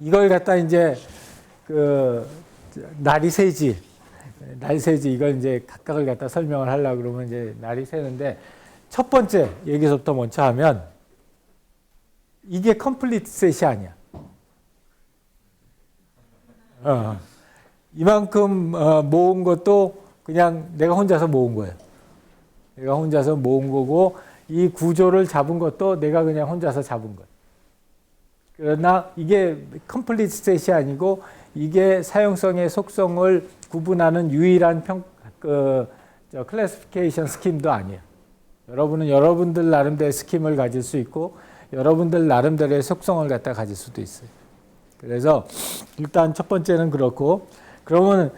이걸 갖다 이제 그 날이 새지 이걸 이제 각각을 갖다 설명을 하려고 그러면 이제 날이 새는데 첫 번째 여기서부터 먼저 하면 이게 컴플리트 셋이 아니야. 이만큼 모은 것도 그냥 내가 혼자서 모은 거예요. 내가 혼자서 모은 거고 이 구조를 잡은 것도 내가 그냥 혼자서 잡은 거예요. 그러나 이게 컴플리트 셋이 아니고 이게 사용성의 속성을 구분하는 유일한 클래시피케이션 스킴도 아니에요. 여러분은 여러분들 나름대로의 스킴을 가질 수 있고 여러분들 나름대로의 속성을 갖다 가질 수도 있어요. 그래서 일단 첫 번째는 그렇고 그러면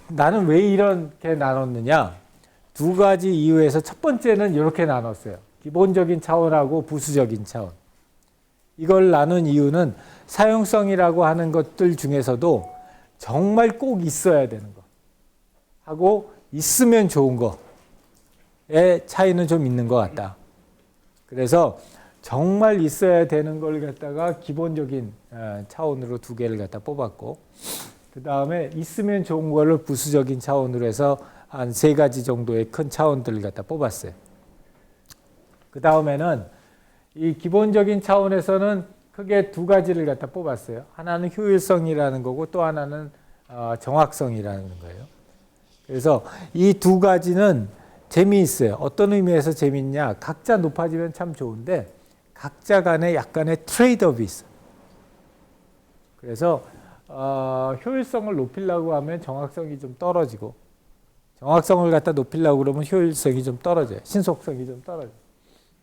나는 왜 이렇게 나눴느냐? 두 가지 이유에서 첫 번째는 이렇게 나눴어요. 기본적인 차원하고 부수적인 차원. 이걸 나눈 이유는 사용성이라고 하는 것들 중에서도 정말 꼭 있어야 되는 거 하고 있으면 좋은 거의 차이는 좀 있는 것 같다. 그래서 정말 있어야 되는 걸 갖다가 기본적인 차원으로 두 개를 갖다 뽑았고 그 다음에 있으면 좋은 거를 부수적인 차원으로 해서 한 세 가지 정도의 큰 차원들을 갖다 뽑았어요. 그 다음에는 이 기본적인 차원에서는 크게 두 가지를 갖다 뽑았어요. 하나는 효율성이라는 거고 또 하나는 정확성이라는 거예요. 그래서 이 두 가지는 재미있어요. 어떤 의미에서 재미있냐? 각자 높아지면 참 좋은데 각자 간에 약간의 트레이드업이 있어요. 그래서 효율성을 높이려고 하면 정확성이 좀 떨어지고 정확성을 갖다 높이려고 그러면 효율성이 좀 떨어져요. 신속성이 좀 떨어져요.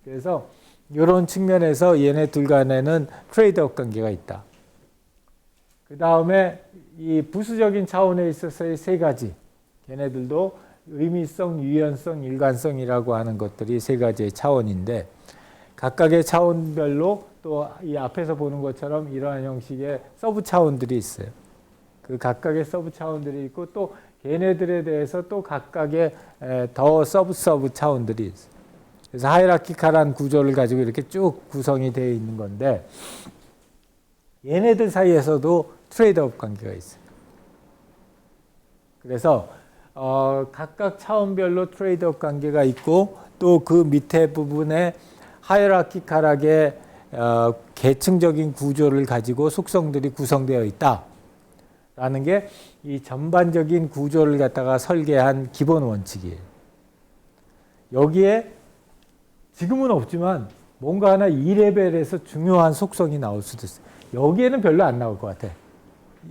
그래서 이런 측면에서 얘네 둘 간에는 트레이드업 관계가 있다. 그 다음에 이 부수적인 차원에 있어서의 세 가지 걔네들도 의미성, 유연성, 일관성이라고 하는 것들이 세 가지의 차원인데 각각의 차원별로 또 이 앞에서 보는 것처럼 이러한 형식의 서브 차원들이 있어요. 그 각각의 서브 차원들이 있고 또 걔네들에 대해서 또 각각의 더 서브 차원들이 있어요. 그래서 하이라키칼한 구조를 가지고 이렇게 쭉 구성이 되어 있는 건데 얘네들 사이에서도 트레이드업 관계가 있어요. 그래서 각각 차원별로 트레이드업 관계가 있고 또 그 밑에 부분에 하이라키칼하게 계층적인 구조를 가지고 속성들이 구성되어 있다라는 게 이 전반적인 구조를 갖다가 설계한 기본 원칙이에요. 여기에 지금은 없지만 뭔가 하나 2레벨에서 중요한 속성이 나올 수도 있어요. 여기에는 별로 안 나올 것 같아.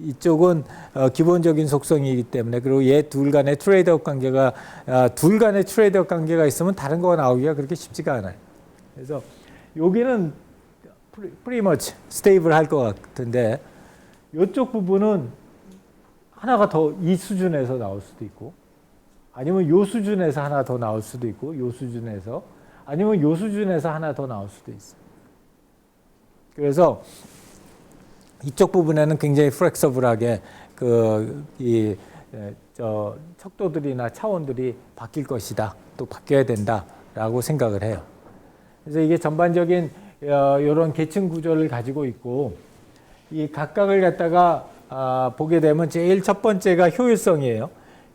이쪽은 기본적인 속성이기 때문에 그리고 얘 둘 간의 트레이드업 관계가 있으면 다른 거가 나오기가 그렇게 쉽지가 않아요. 그래서 여기는 pretty much stable 할 것 같은데 이쪽 부분은 하나가 더 이 수준에서 나올 수도 있고 아니면 이 수준에서 하나 더 나올 수도 있고 이 수준에서 아니면 이 수준에서 하나 더 나올 수도 있어요. 그래서 이쪽 부분에는 굉장히 플렉서블하게 척도들이나 차원들이 바뀔 것이다. 또 바뀌어야 된다라고 생각을 해요. 그래서 이게 전반적인 이런 계층 구조를 가지고 있고 이 각각을 갖다가 보게 되면 제일 첫 번째가 효율성이에요.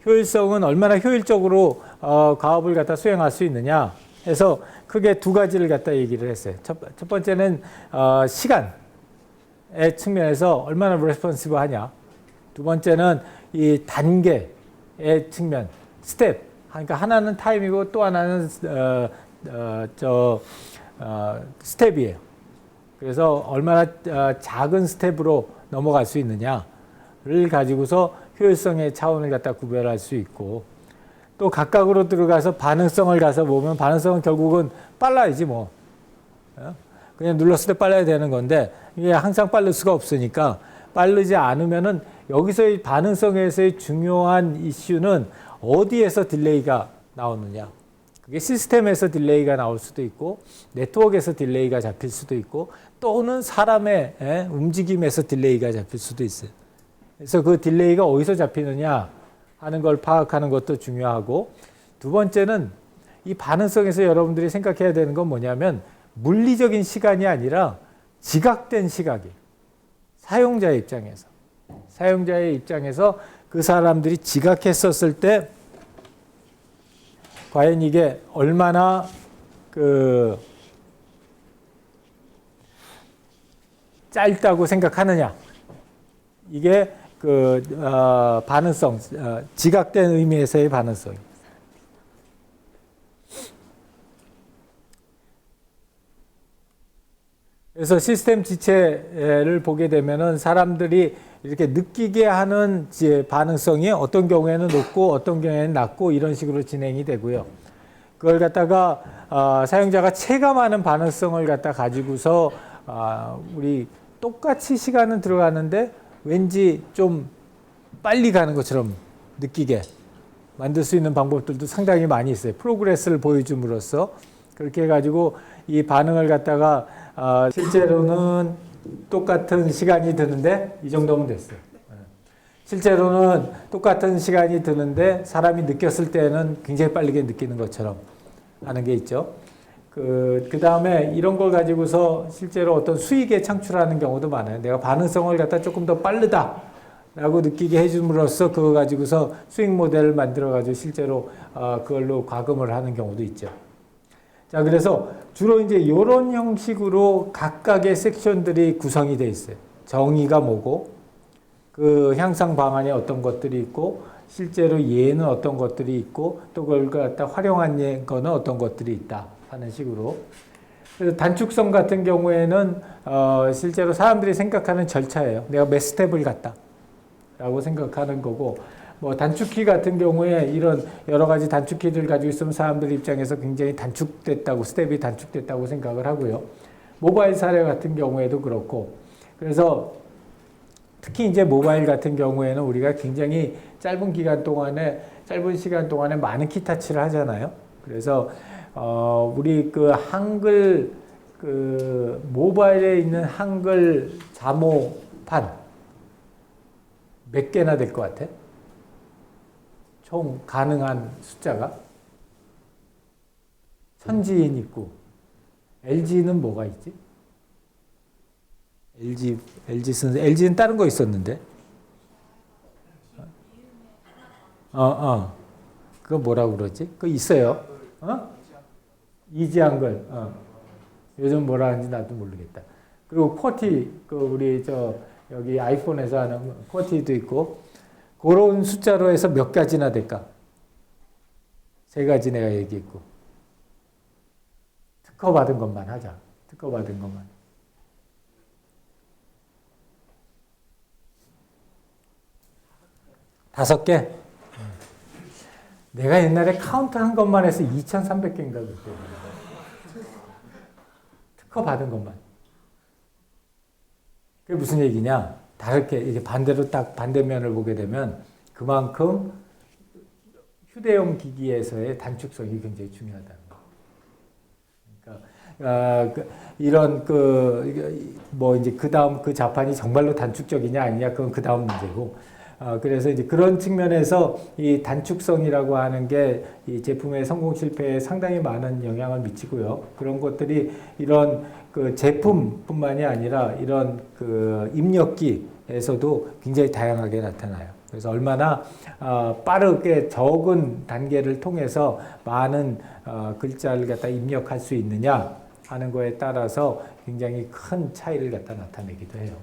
효율성은 얼마나 효율적으로 가업을 갖다 수행할 수 있느냐 해서 크게 두 가지를 갖다 얘기를 했어요. 첫 번째는 시간의 측면에서 얼마나 레스폰시브 하냐. 두 번째는 이 단계의 측면, 스텝. 그러니까 하나는 타임이고 또 하나는 스텝이에요. 그래서 얼마나 작은 스텝으로 넘어갈 수 있느냐를 가지고서 효율성의 차원을 갖다 구별할 수 있고 또 각각으로 들어가서 반응성을 가서 보면 반응성은 결국은 빨라야지 뭐. 그냥 눌렀을 때 빨라야 되는 건데 이게 항상 빠를 수가 없으니까 빠르지 않으면은 여기서의 반응성에서의 중요한 이슈는 어디에서 딜레이가 나오느냐. 그게 시스템에서 딜레이가 나올 수도 있고 네트워크에서 딜레이가 잡힐 수도 있고 또는 사람의 움직임에서 딜레이가 잡힐 수도 있어요. 그래서 그 딜레이가 어디서 잡히느냐 하는 걸 파악하는 것도 중요하고 두 번째는 이 반응성에서 여러분들이 생각해야 되는 건 뭐냐면 물리적인 시간이 아니라 지각된 시각이에요. 사용자의 입장에서 그 사람들이 지각했었을 때 과연 이게 얼마나 짧다고 생각하느냐. 이게 반응성, 지각된 의미에서의 반응성. 그래서 시스템 지체를 보게 되면은 사람들이 이렇게 느끼게 하는 반응성이 어떤 경우에는 높고 어떤 경우에는 낮고 이런 식으로 진행이 되고요. 그걸 갖다가 사용자가 체감하는 반응성을 갖다 가지고서 우리 똑같이 시간은 들어가는데 왠지 좀 빨리 가는 것처럼 느끼게 만들 수 있는 방법들도 상당히 많이 있어요. 프로그레스를 보여줌으로써 그렇게 해가지고 이 반응을 갖다가 실제로는 똑같은 시간이 드는데 이 정도면 됐어요. 실제로는 똑같은 시간이 드는데 사람이 느꼈을 때는 굉장히 빠르게 느끼는 것처럼 하는 게 있죠. 그 다음에 이런 걸 가지고서 실제로 어떤 수익에 창출하는 경우도 많아요. 내가 반응성을 갖다 조금 더 빠르다라고 느끼게 해줌으로써 그거 가지고서 수익 모델을 만들어가지고 실제로 그걸로 과금을 하는 경우도 있죠. 자, 그래서 주로 이제 이런 형식으로 각각의 섹션들이 구성이 되어 있어요. 정의가 뭐고, 그 향상 방안에 어떤 것들이 있고, 실제로 예는 어떤 것들이 있고, 또 그걸 갖다 활용한 거는 어떤 것들이 있다 하는 식으로. 그래서 단축성 같은 경우에는 실제로 사람들이 생각하는 절차예요. 내가 몇 스텝을 갔다 라고 생각하는 거고, 뭐 단축키 같은 경우에 이런 여러 가지 단축키들 가지고 있으면 사람들 입장에서 굉장히 단축됐다고, 스텝이 단축됐다고 생각을 하고요. 모바일 사례 같은 경우에도 그렇고, 그래서 특히 이제 모바일 같은 경우에는 우리가 굉장히 짧은 시간 동안에 많은 키타치를 하잖아요. 그래서 우리 그 한글 모바일에 있는 한글 자모판 몇 개나 될 것 같아? 총 가능한 숫자가? 천지인 있고, LG는 뭐가 있지? LG는 다른 거 있었는데? 그거 뭐라고 그러지? 그거 있어요. 이지한글. 요즘 뭐라 하는지 나도 모르겠다. 그리고 쿼티, 우리 여기 아이폰에서 하는 쿼티도 있고, 그런 숫자로 해서 몇 가지나 될까? 3가지 내가 얘기했고. 특허 받은 것만 하자. 특허 받은 것만. 다섯 개? 내가 옛날에 카운트 한 것만 해서 2,300개인가 그랬대. 특허 받은 것만. 그게 무슨 얘기냐? 다르게 이게 반대로 딱 반대면을 보게 되면 그만큼 휴대용 기기에서의 단축성이 굉장히 중요하다는 거. 그러니까 이런 뭐 이제 그 다음 그 자판이 정말로 단축적이냐 아니냐 그건 그 다음 문제고. 그래서 이제 그런 측면에서 이 단축성이라고 하는 게 이 제품의 성공 실패에 상당히 많은 영향을 미치고요. 그런 것들이 이런 그 제품뿐만이 아니라 이런 그 입력기에서도 굉장히 다양하게 나타나요. 그래서 얼마나 빠르게 적은 단계를 통해서 많은 글자를 갖다 입력할 수 있느냐 하는 거에 따라서 굉장히 큰 차이를 갖다 나타내기도 해요.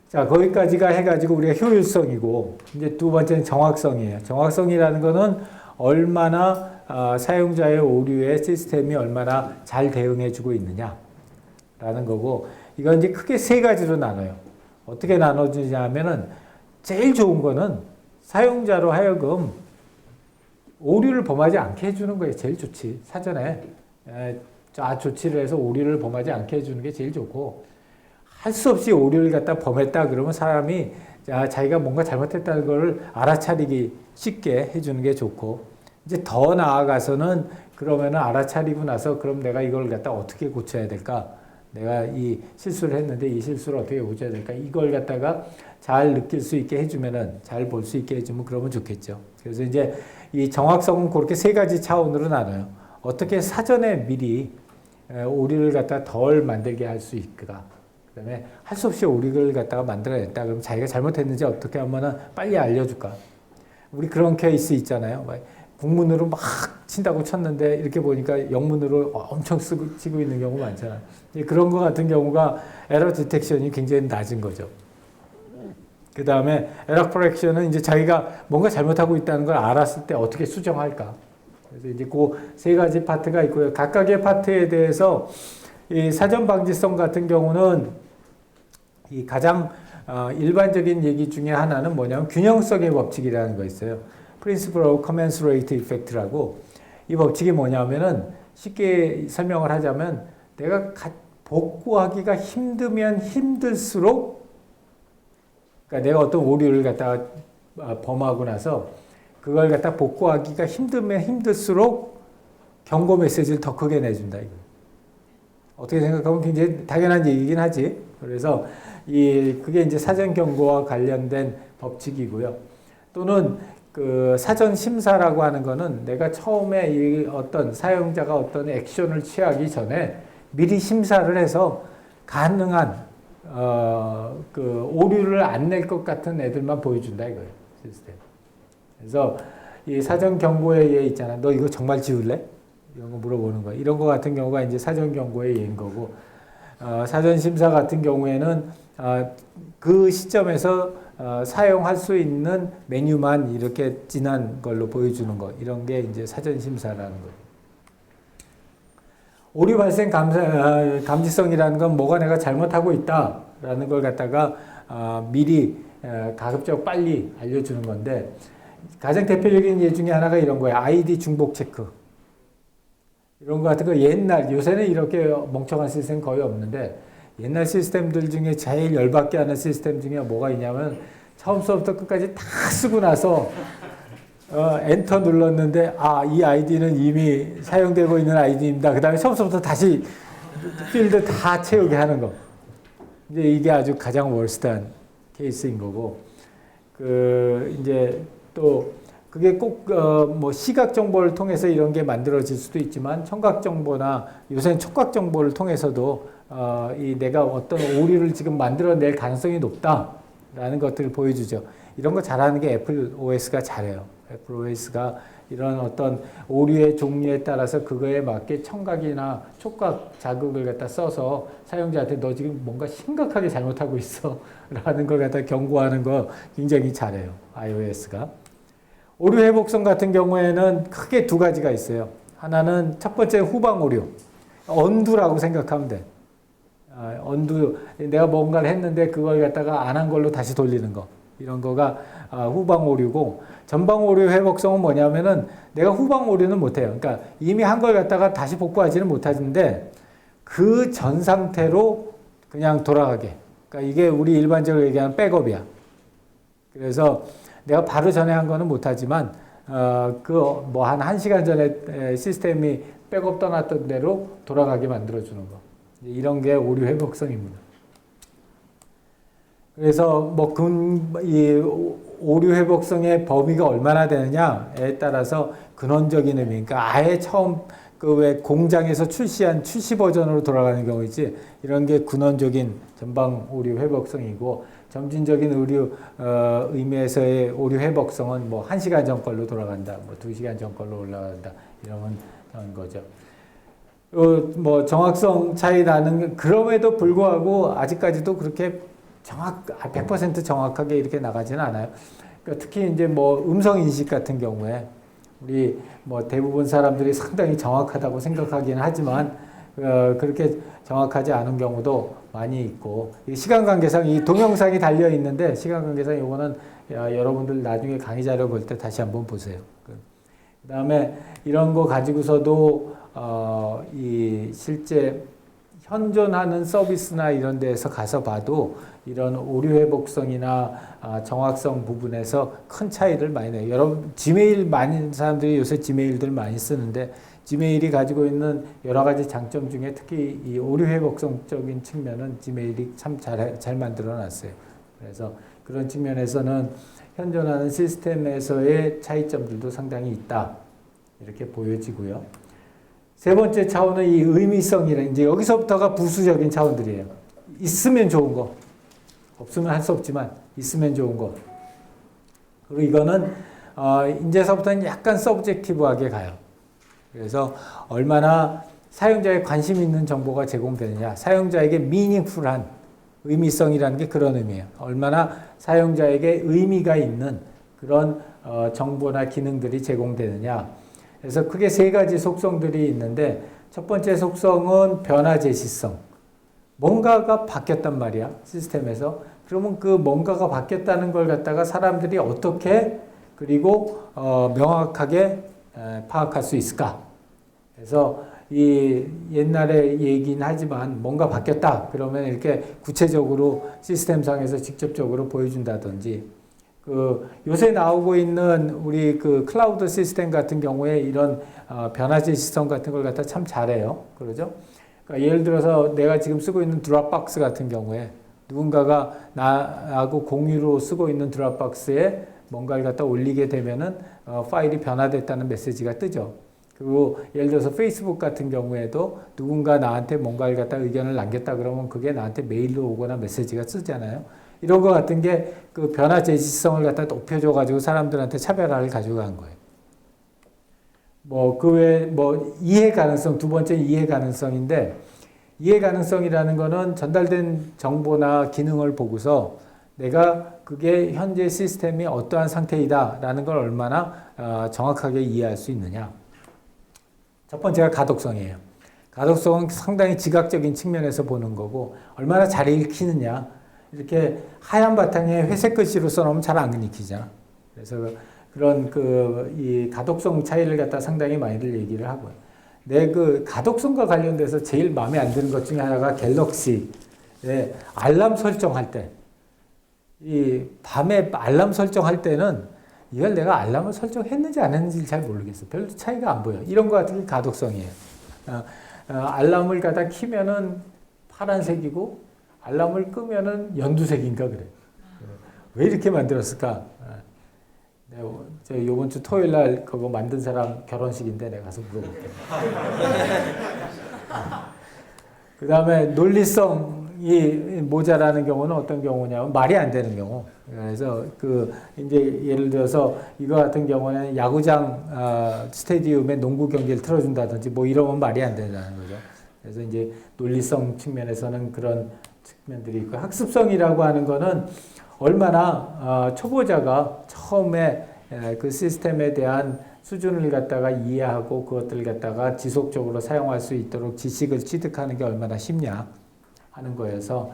자, 거기까지가 해가지고 우리가 효율성이고, 이제 두 번째는 정확성이에요. 정확성이라는 거는 얼마나 사용자의 오류에 시스템이 얼마나 잘 대응해주고 있느냐라는 거고, 이건 이제 크게 3가지로 나눠요. 어떻게 나눠지냐 하면은, 제일 좋은 거는 사용자로 하여금 오류를 범하지 않게 해주는 거예요. 제일 좋지. 사전에 조치를 해서 오류를 범하지 않게 해주는 게 제일 좋고, 할 수 없이 오류를 갖다 범했다 그러면 사람이 자기가 뭔가 잘못했다는 걸 알아차리기 쉽게 해주는 게 좋고, 이제 더 나아가서는 그러면은 알아차리고 나서 그럼 내가 이걸 갖다 어떻게 고쳐야 될까? 내가 이 실수를 했는데 이 실수를 어떻게 고쳐야 될까? 이걸 갖다가 잘 느낄 수 있게 해주면은, 잘 볼 수 있게 해주면 그러면 좋겠죠. 그래서 이제 이 정확성은 그렇게 3가지 차원으로 나눠요. 어떻게 사전에 미리 오류를 갖다 덜 만들게 할 수 있을까? 그다음에 할 수 없이 오류를 갖다가 만들어냈다. 그럼 자기가 잘못했는지 어떻게 하면은 빨리 알려줄까? 우리 그런 케이스 있잖아요. 국문으로 막 친다고 쳤는데 이렇게 보니까 영문으로 엄청 치고 있는 경우 많잖아요. 그런 거 같은 경우가 에러 디텍션이 굉장히 낮은 거죠. 그 다음에 에러 커렉션은 이제 자기가 뭔가 잘못하고 있다는 걸 알았을 때 어떻게 수정할까? 그래서 이제 그 세 가지 파트가 있고요. 각각의 파트에 대해서 이 사전 방지성 같은 경우는 이 가장 일반적인 얘기 중에 하나는 뭐냐면 균형성의 법칙이라는 거 있어요. Principle of Commensurate Effect라고. 이 법칙이 뭐냐면은 쉽게 설명을 하자면 내가 복구하기가 힘들면 힘들수록, 그러니까 내가 어떤 오류를 갖다가 범하고 나서 그걸 갖다 복구하기가 힘들면 힘들수록 경고 메시지를 더 크게 내준다. 이거. 어떻게 생각하면 굉장히 당연한 얘기긴 하지. 그래서 그게 이제 사전 경고와 관련된 법칙이고요. 또는 그 사전 심사라고 하는 거는 내가 처음에 이 어떤 사용자가 어떤 액션을 취하기 전에 미리 심사를 해서 가능한 그 오류를 안 낼 것 같은 애들만 보여준다 이거예요. 시스템. 그래서 이 사전 경고의 예 있잖아. 너 이거 정말 지울래? 이런 거 물어보는 거야. 이런 거 같은 경우가 이제 사전 경고의 예인 거고, 사전 심사 같은 경우에는 그 시점에서 사용할 수 있는 메뉴만 이렇게 진한 걸로 보여주는 거. 이런 게 이제 사전 심사라는 거예요. 오류 발생 감지성이라는 건 뭐가 내가 잘못하고 있다라는 걸 갖다가 미리 가급적 빨리 알려주는 건데, 가장 대표적인 예 중에 하나가 이런 거예요. 아이디 중복 체크. 이런 거 같은 거 요새는 이렇게 멍청한 시스템 거의 없는데, 옛날 시스템들 중에 제일 열받게 하는 시스템 중에 뭐가 있냐면, 처음부터 끝까지 다 쓰고 나서 엔터 눌렀는데 이 아이디는 이미 사용되고 있는 아이디입니다. 그 다음에 처음부터 다시 필드 다 채우게 하는 거. 이제 이게 아주 가장 월스트한 케이스인 거고, 이제 또 그게 꼭 뭐 시각 정보를 통해서 이런 게 만들어질 수도 있지만, 청각 정보나 요새는 촉각 정보를 통해서도 내가 어떤 오류를 지금 만들어낼 가능성이 높다라는 것들을 보여주죠. 이런 거 잘하는 게 애플 OS가 잘해요. 애플 OS가 이런 어떤 오류의 종류에 따라서 그거에 맞게 청각이나 촉각 자극을 갖다 써서 사용자한테 너 지금 뭔가 심각하게 잘못하고 있어 라는 걸 갖다 경고하는 거 굉장히 잘해요. iOS가. 오류 회복성 같은 경우에는 크게 두 가지가 있어요. 하나는 첫 번째 후방 오류. 언두라고 생각하면 돼. 언두, 내가 뭔가를 했는데 그걸 갖다가 안 한 걸로 다시 돌리는 거. 이런 거가 후방 오류고, 전방 오류 회복성은 뭐냐면은 내가 후방 오류는 못해요. 그러니까 이미 한 걸 갖다가 다시 복구하지는 못하는데 그 전 상태로 그냥 돌아가게. 그러니까 이게 우리 일반적으로 얘기하는 백업이야. 그래서 내가 바로 전에 한 거는 못하지만 뭐 한 1시간 전에 시스템이 백업 떠났던 대로 돌아가게 만들어주는 거. 이런 게 오류 회복성입니다. 그래서 뭐 이 오류 회복성의 범위가 얼마나 되느냐에 따라서 근원적인 의미, 그러니까 아예 처음 그 왜 공장에서 출시한 출시 버전으로 돌아가는 경우 있지, 이런 게 근원적인 전방 오류 회복성이고, 점진적인 의미에서의 오류 회복성은 뭐 1시간 전 걸로 돌아간다, 뭐 2시간 전 걸로 올라간다, 이런 거죠. 뭐 정확성 차이 나는, 그럼에도 불구하고 아직까지도 그렇게 100% 정확하게 이렇게 나가지는 않아요. 그러니까 특히 이제 뭐 음성 인식 같은 경우에 우리 뭐 대부분 사람들이 상당히 정확하다고 생각하기는 하지만 그렇게 정확하지 않은 경우도 많이 있고, 시간 관계상 이 동영상이 달려 있는데 시간 관계상 이거는 여러분들 나중에 강의 자료 볼 때 다시 한번 보세요. 그다음에 이런 거 가지고서도 이 실제 현존하는 서비스나 이런 데에서 가서 봐도 이런 오류 회복성이나 정확성 부분에서 큰 차이를 많이 내요. 여러분 지메일 많은 사람들이 요새 지메일들 많이 쓰는데, 지메일이 가지고 있는 여러 가지 장점 중에 특히 이 오류 회복성적인 측면은 지메일이 참 잘 만들어 놨어요. 그래서 그런 측면에서는 현존하는 시스템에서의 차이점들도 상당히 있다, 이렇게 보여지고요. 세 번째 차원은 이 의미성이라, 이제 여기서부터가 부수적인 차원들이에요. 있으면 좋은 거, 없으면 할 수 없지만 있으면 좋은 거. 그리고 이거는 이제서부터는 약간 서브젝티브하게 가요. 그래서 얼마나 사용자의 관심 있는 정보가 제공되느냐, 사용자에게 미닝풀한 의미성이라는 게 그런 의미예요. 얼마나 사용자에게 의미가 있는 그런 정보나 기능들이 제공되느냐. 그래서 크게 세 가지 속성들이 있는데 첫 번째 속성은 변화 제시성. 뭔가가 바뀌었단 말이야, 시스템에서. 그러면 그 뭔가가 바뀌었다는 걸 갖다가 사람들이 어떻게 그리고 명확하게 파악할 수 있을까? 그래서 이 옛날에 얘기는 하지만 뭔가 바뀌었다 그러면 이렇게 구체적으로 시스템상에서 직접적으로 보여준다든지, 그 요새 나오고 있는 우리 그 클라우드 시스템 같은 경우에 이런 변화 제시성 같은 걸 갖다 참 잘해요. 그러죠? 그러니까 예를 들어서 내가 지금 쓰고 있는 드롭박스 같은 경우에 누군가가 나하고 공유로 쓰고 있는 드롭박스에 뭔가를 갖다 올리게 되면은 파일이 변화됐다는 메시지가 뜨죠. 그리고 예를 들어서 페이스북 같은 경우에도 누군가 나한테 뭔가를 갖다 의견을 남겼다 그러면 그게 나한테 메일로 오거나 메시지가 뜨잖아요. 이런 거 같은 게 그 변화 제시성을 갖다 높여줘 가지고 사람들한테 차별화를 가져간 거예요. 뭐 그 외에 뭐 이해 가능성, 두 번째 이해 가능성인데, 이해 가능성이라는 거는 전달된 정보나 기능을 보고서 내가 그게 현재 시스템이 어떠한 상태이다라는 걸 얼마나 정확하게 이해할 수 있느냐. 첫 번째가 가독성이에요. 가독성은 상당히 지각적인 측면에서 보는 거고, 얼마나 잘 읽히느냐. 이렇게 하얀 바탕에 회색 글씨로 써놓으면 잘 안 읽히잖아. 그래서 그런 이 가독성 차이를 갖다 상당히 많이들 얘기를 하고요. 내 그 가독성과 관련돼서 제일 마음에 안 드는 것 중에 하나가 갤럭시에 알람 설정할 때, 이 밤에 알람 설정할 때는 이걸 내가 알람을 설정했는지 안 했는지 잘 모르겠어. 별로 차이가 안 보여. 이런 거 같은 게 가독성이에요. 알람을 갖다 키면은 파란색이고 알람을 끄면은 연두색인가 그래. 왜 이렇게 만들었을까? 내가 요번 주 토요일 날 그거 만든 사람 결혼식인데 내가 가서 물어볼게. 그 다음에 논리성이 모자라는 경우는 어떤 경우냐면 말이 안 되는 경우. 그래서 이제 예를 들어서 이거 같은 경우는 야구장 스테디움에 농구 경기를 틀어준다든지 뭐 이러면 말이 안 된다는 거죠. 그래서 이제 논리성 측면에서는 그런 측면들이 있고, 학습성이라고 하는 거는 얼마나 초보자가 처음에 그 시스템에 대한 수준을 갖다가 이해하고 그것들을 갖다가 지속적으로 사용할 수 있도록 지식을 취득하는 게 얼마나 쉽냐 하는 거여서,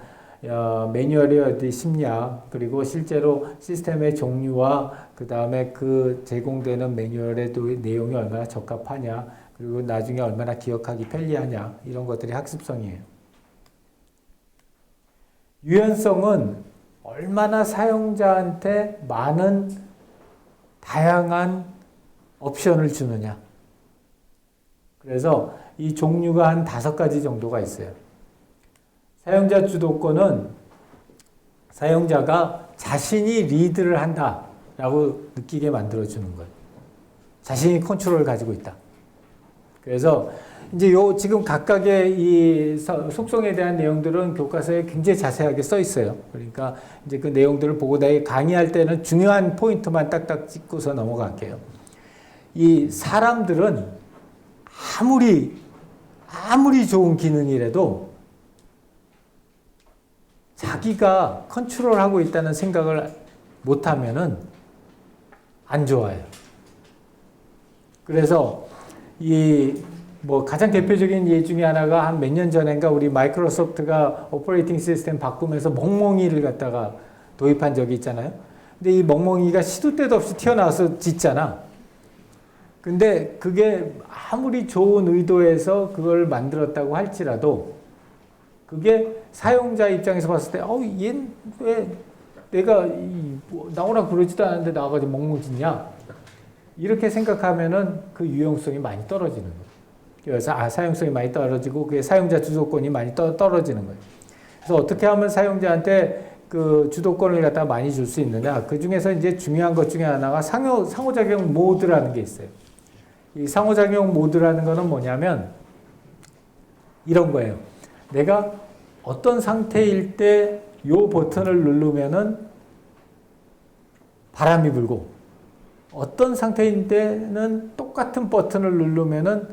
매뉴얼이 어디 쉽냐, 그리고 실제로 시스템의 종류와 그 다음에 그 제공되는 매뉴얼의 내용이 얼마나 적합하냐, 그리고 나중에 얼마나 기억하기 편리하냐, 이런 것들이 학습성이에요. 유연성은 얼마나 사용자한테 많은 다양한 옵션을 주느냐. 그래서 이 종류가 한 5가지 정도가 있어요. 사용자 주도권은 사용자가 자신이 리드를 한다라고 느끼게 만들어주는 거예요. 자신이 컨트롤을 가지고 있다. 그래서 이제 지금 각각의 이 속성에 대한 내용들은 교과서에 굉장히 자세하게 써 있어요. 그러니까 이제 그 내용들을 보고 내가 강의할 때는 중요한 포인트만 딱딱 찍고서 넘어갈게요. 이 사람들은 아무리 좋은 기능이라도 자기가 컨트롤하고 있다는 생각을 못하면은 안 좋아요. 그래서 뭐 가장 대표적인 예 중에 하나가 한 몇 년 전인가 우리 마이크로소프트가 오퍼레이팅 시스템 바꾸면서 멍멍이를 갖다가 도입한 적이 있잖아요. 근데 이 멍멍이가 시도 때도 없이 튀어나와서 짖잖아. 근데 그게 아무리 좋은 의도에서 그걸 만들었다고 할지라도 그게 사용자 입장에서 봤을 때 얘는 왜 내가 나오라 그러지도 않았는데 나와가지고 멍멍 짖냐? 이렇게 생각하면은 그 유용성이 많이 떨어지는 거예요. 그래서 사용성이 많이 떨어지고 그게 사용자 주도권이 많이 떨어지는 거예요. 그래서 어떻게 하면 사용자한테 그 주도권을 갖다 많이 줄 수 있느냐? 그 중에서 이제 중요한 것 중에 하나가 상호작용 모드라는 게 있어요. 이 상호작용 모드라는 거는 뭐냐면 이런 거예요. 내가 어떤 상태일 때 요 버튼을 누르면은 바람이 불고 어떤 상태일 때는 똑같은 버튼을 누르면은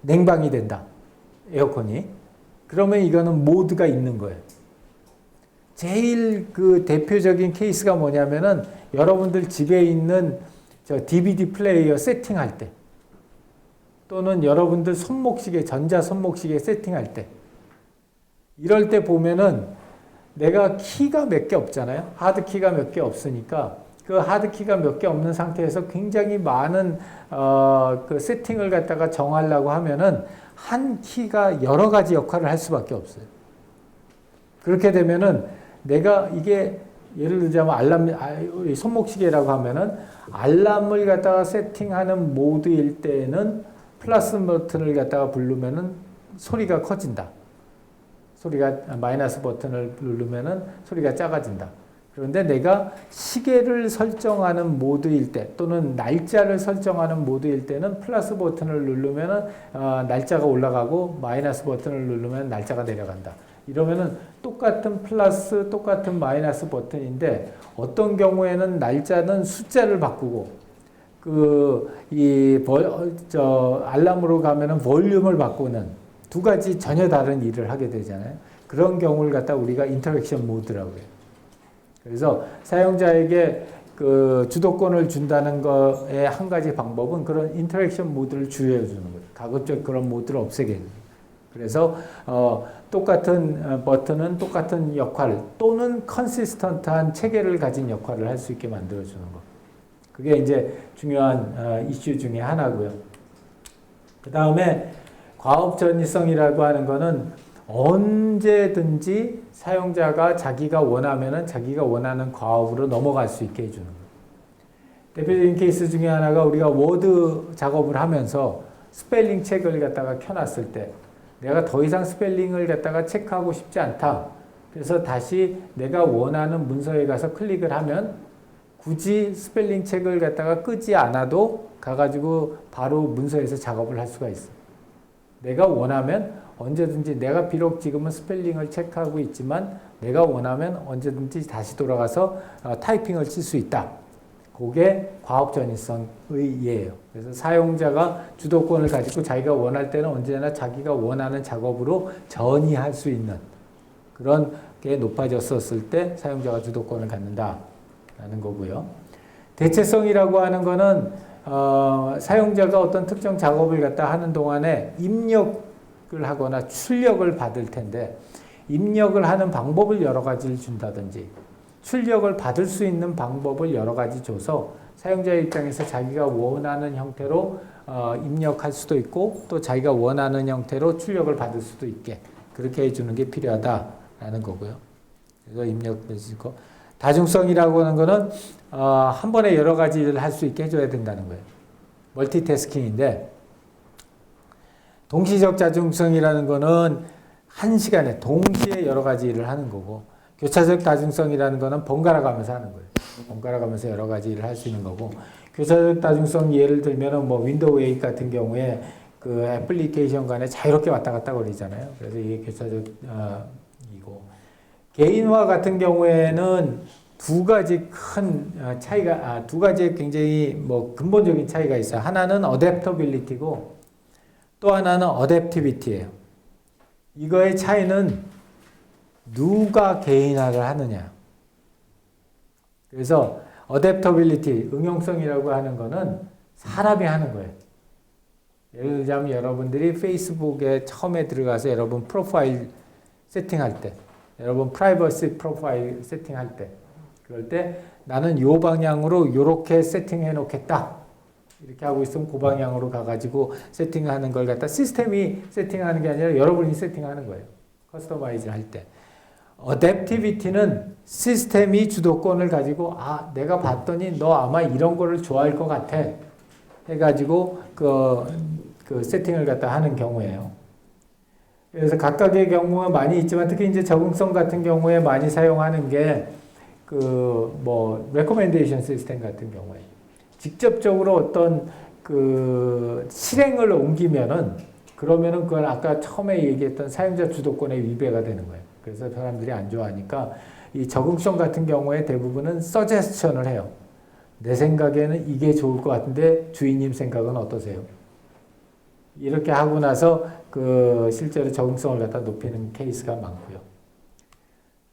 냉방이 된다. 에어컨이. 그러면 이거는 모드가 있는 거예요. 제일 그 대표적인 케이스가 뭐냐면은 여러분들 집에 있는 저 DVD 플레이어 세팅할 때 또는 여러분들 손목시계, 전자 손목시계 세팅할 때 이럴 때 보면은 내가 키가 몇 개 없잖아요. 하드 키가 몇 개 없으니까 그 하드 키가 몇 개 없는 상태에서 굉장히 많은 그 세팅을 갖다가 정하려고 하면은 한 키가 여러 가지 역할을 할 수밖에 없어요. 그렇게 되면은 내가 이게 예를 들자면 알람, 손목시계라고 하면은 알람을 갖다가 세팅하는 모드일 때는 플러스 버튼을 갖다가 부르면은 소리가 커진다. 소리가 마이너스 버튼을 누르면은 소리가 작아진다. 그런데 내가 시계를 설정하는 모드일 때 또는 날짜를 설정하는 모드일 때는 플러스 버튼을 누르면은 날짜가 올라가고 마이너스 버튼을 누르면 날짜가 내려간다. 이러면은 똑같은 플러스 똑같은 마이너스 버튼인데 어떤 경우에는 날짜는 숫자를 바꾸고 알람으로 가면은 볼륨을 바꾸는 두 가지 전혀 다른 일을 하게 되잖아요. 그런 경우를 갖다 우리가 인터랙션 모드라고 해요. 그래서 사용자에게 그 주도권을 준다는 거의 한 가지 방법은 그런 인터랙션 모드를 주의해 주는 거예요. 가급적 그런 모드를 없애게 해요. 그래서 똑같은 버튼은 똑같은 역할 또는 컨시스턴트한 체계를 가진 역할을 할 수 있게 만들어 주는 거. 그게 이제 중요한 이슈 중에 하나고요. 그 다음에 과업 전이성이라고 하는 거는 언제든지 사용자가 자기가 원하면은 자기가 원하는 과업으로 넘어갈 수 있게 해주는 거예요. 대표적인 케이스 중에 하나가 우리가 워드 작업을 하면서 스펠링 책을 갖다가 켜놨을 때 내가 더 이상 스펠링을 갖다가 체크하고 싶지 않다. 그래서 다시 내가 원하는 문서에 가서 클릭을 하면 굳이 스펠링 책을 갖다가 끄지 않아도 가가지고 바로 문서에서 작업을 할 수가 있어요. 내가 원하면 언제든지 내가 비록 지금은 스펠링을 체크하고 있지만 내가 원하면 언제든지 다시 돌아가서 타이핑을 칠 수 있다. 그게 과업 전이성의 예예요. 그래서 사용자가 주도권을 가지고 자기가 원할 때는 언제나 자기가 원하는 작업으로 전이할 수 있는 그런 게 높아졌었을 때 사용자가 주도권을 갖는다라는 거고요. 대체성이라고 하는 거는 사용자가 어떤 특정 작업을 갖다 하는 동안에 입력을 하거나 출력을 받을 텐데 입력을 하는 방법을 여러 가지를 준다든지 출력을 받을 수 있는 방법을 여러 가지 줘서 사용자의 입장에서 자기가 원하는 형태로 입력할 수도 있고 또 자기가 원하는 형태로 출력을 받을 수도 있게 그렇게 해주는 게 필요하다라는 거고요. 그래서 입력될 수 있고 다중성이라고 하는 거는 한 번에 여러 가지 일을 할 수 있게 해줘야 된다는 거예요. 멀티태스킹인데 동시적 다중성이라는 거는 한 시간에 동시에 여러 가지 일을 하는 거고 교차적 다중성이라는 거는 번갈아 가면서 하는 거예요. 번갈아 가면서 여러 가지 일을 할 수 있는 거고 교차적 다중성 예를 들면은 뭐 윈도우 8 같은 경우에 그 애플리케이션 간에 자유롭게 왔다 갔다 거리잖아요. 그래서 이게 교차적 이고 개인화 같은 경우에는 두 가지 큰 차이가 두 가지 굉장히 뭐 근본적인 차이가 있어요. 하나는 어댑터빌리티고 또 하나는 어댑티비티예요. 이거의 차이는 누가 개인화를 하느냐. 그래서 어댑터빌리티, 응용성이라고 하는 거는 사람이 하는 거예요. 예를 들자면 여러분들이 페이스북에 처음에 들어가서 여러분 프로파일 세팅할 때, 여러분 프라이버시 프로파일 세팅할 때, 그럴 때 나는 요 방향으로 요렇게 세팅해 놓겠다. 이렇게 하고 있으면 그 방향으로 가가지고 세팅하는 걸 갖다 시스템이 세팅하는 게 아니라 여러분이 세팅하는 거예요. 커스터마이즈 할 때. 어댑티비티는 시스템이 주도권을 가지고 내가 봤더니 너 아마 이런 거를 좋아할 것 같아 해가지고 그 세팅을 갖다 하는 경우예요. 그래서 각각의 경우가 많이 있지만 특히 이제 적응성 같은 경우에 많이 사용하는 게 레코멘데이션 시스템 같은 경우에 직접적으로 어떤 그 실행을 옮기면은 그러면은 그건 아까 처음에 얘기했던 사용자 주도권의 위배가 되는 거예요. 그래서 사람들이 안 좋아하니까 이 적응성 같은 경우에 대부분은 서제스천을 해요. 내 생각에는 이게 좋을 것 같은데 주인님 생각은 어떠세요? 이렇게 하고 나서 실제로 적응성을 갖다 높이는 케이스가 많고요.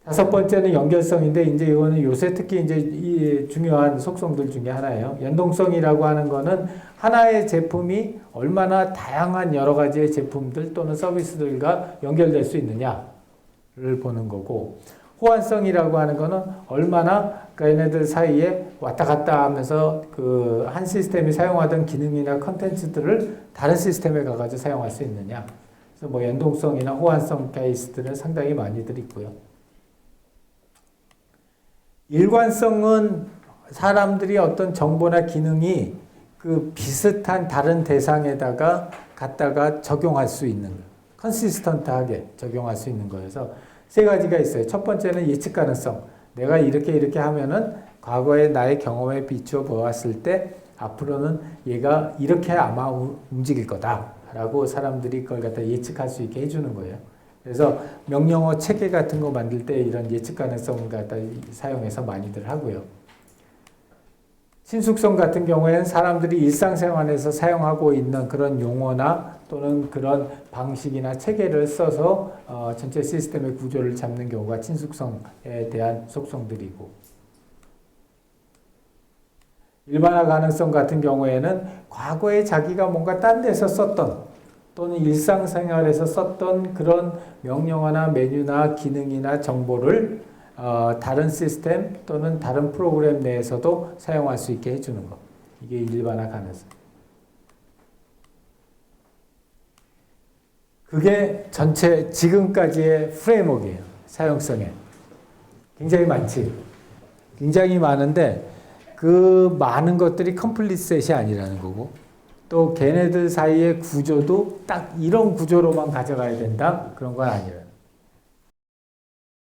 다섯 번째는 연결성인데 이제 이거는 요새 특히 이제 이 중요한 속성들 중에 하나예요. 연동성이라고 하는 거는 하나의 제품이 얼마나 다양한 여러 가지의 제품들 또는 서비스들과 연결될 수 있느냐를 보는 거고, 호환성이라고 하는 거는 얼마나 얘네들 사이에 왔다 갔다 하면서 한 시스템이 사용하던 기능이나 컨텐츠들을 다른 시스템에 가가지고 사용할 수 있느냐. 그래서 뭐 연동성이나 호환성 케이스들은 상당히 많이들 있고요. 일관성은 사람들이 어떤 정보나 기능이 비슷한 다른 대상에다가 갖다가 적용할 수 있는, 컨시스턴트하게 적용할 수 있는 거여서 세 가지가 있어요. 첫 번째는 예측 가능성. 내가 이렇게 하면은 과거의 나의 경험에 비추어 보았을 때 앞으로는 얘가 이렇게 아마 움직일 거다라고 사람들이 그걸 갖다 예측할 수 있게 해주는 거예요. 그래서 명령어 체계 같은 거 만들 때 이런 예측 가능성을 갖다 사용해서 많이들 하고요. 친숙성 같은 경우에는 사람들이 일상생활에서 사용하고 있는 그런 용어나 또는 그런 방식이나 체계를 써서 전체 시스템의 구조를 잡는 경우가 친숙성에 대한 속성들이고, 일반화 가능성 같은 경우에는 과거에 자기가 뭔가 딴 데서 썼던 또는 일상생활에서 썼던 그런 명령어나 메뉴나 기능이나 정보를 다른 시스템 또는 다른 프로그램 내에서도 사용할 수 있게 해주는 것. 이게 일반화 가능성. 그게 전체 지금까지의 프레임워크예요. 사용성에. 굉장히 많지. 굉장히 많은데 그 많은 것들이 컴플리트 셋이 아니라는 거고, 또 걔네들 사이의 구조도 딱 이런 구조로만 가져가야 된다? 그런 건 아니에요.